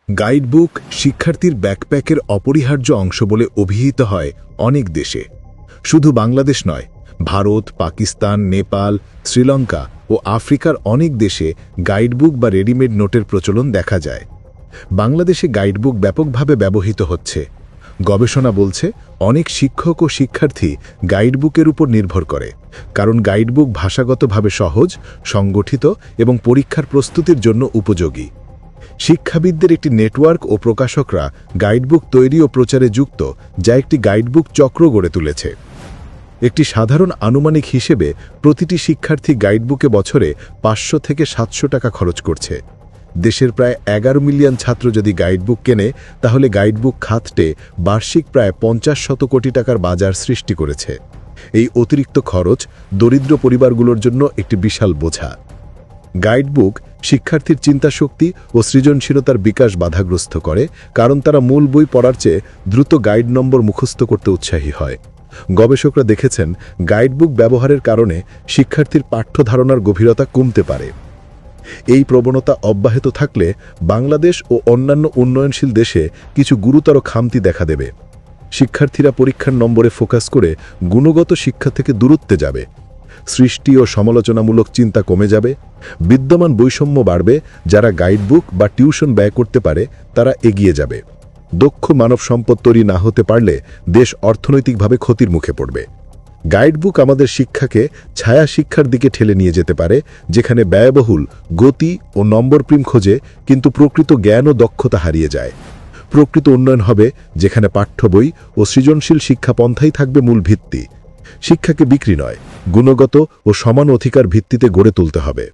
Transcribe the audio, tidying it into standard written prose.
Guidebook শিক্ষার্থীর ব্যাকপ্যাকের অপরিহার্য অংশ বলে অভিহিত হয় অনেক দেশে। শুধু বাংলাদেশ নয়, ভারত, পাকিস্তান, নেপাল, শ্রীলঙ্কা ও আফ্রিকার অনেক দেশে গাইডবুক বা রেডিমেড নোটের প্রচলন দেখা যায়। বাংলাদেশে গাইডবুক ব্যাপকভাবে ব্যবহৃত হচ্ছে। গবেষণা বলছে অনেক শিক্ষক ও শিক্ষার্থী গাইডবুকের উপর নির্ভর করে, কারণ গাইডবুক ভাষাগতভাবে সহজ, সংগঠিত এবং পরীক্ষার প্রস্তুতির জন্য উপযোগী। শিক্ষাবিদদের একটি নেটওয়ার্ক ও প্রকাশকরা গাইডবুক তৈরি ও প্রচারে যুক্ত, যা একটি গাইডবুক চক্র গড়ে তুলেছে। একটি সাধারণ আনুমানিক হিসেবে প্রতিটি শিক্ষার্থী গাইডবুকে বছরে 500 থেকে 700 টাকা খরচ করছে। দেশের প্রায় 11 মিলিয়ন ছাত্র যদি গাইডবুক কেনে, তাহলে গাইডবুক খাতটে বার্ষিক প্রায় 50 কোটি টাকার বাজার সৃষ্টি করেছে। এই অতিরিক্ত খরচ দরিদ্র পরিবারগুলোর জন্য একটি বিশাল বোঝা। গাইডবুক শিক্ষার্থীর চিন্তাশক্তি ও সৃজনশীলতার বিকাশ বাধাগ্রস্ত করে, কারণ তারা মূল বই পড়ার চেয়ে দ্রুত গাইড নম্বর মুখস্থ করতে উৎসাহী হয়। গবেষকরা দেখেছেন, গাইডবুক ব্যবহারের কারণে শিক্ষার্থীর পাঠ্য ধারণার গভীরতা কমতে পারে। এই প্রবণতা অব্যাহত থাকলে বাংলাদেশ ও অন্যান্য উন্নয়নশীল দেশে কিছু গুরুতর খামতি দেখা দেবে। শিক্ষার্থীরা পরীক্ষার নম্বরে ফোকাস করে গুণগত শিক্ষা থেকে দূরত্বে যাবে। সৃষ্টি ও সমালোচনামূলক চিন্তা কমে যাবে। বিদ্যমান বৈষম্য বাড়বে। যারা গাইডবুক বা টিউশন ব্যয় করতে পারে তারা এগিয়ে যাবে। দক্ষ মানব সম্পদ তৈরি না হতে পারলে দেশ অর্থনৈতিকভাবে ক্ষতির মুখে পড়বে। গাইডবুক আমাদের শিক্ষাকে ছায়া শিক্ষার দিকে ঠেলে নিয়ে যেতে পারে, যেখানে ব্যয়বহুল, গতি ও নম্বরপ্রিম খোঁজে, কিন্তু প্রকৃত জ্ঞান ও দক্ষতা হারিয়ে যায়। প্রকৃত উন্নয়ন হবে যেখানে পাঠ্য বই ও সৃজনশীল শিক্ষাপন্থাই থাকবে মূল ভিত্তি। শিক্ষাকে বিক্রি নয়, গুণগত ও সমান অধিকার ভিত্তিতে গড়ে তুলতে হবে।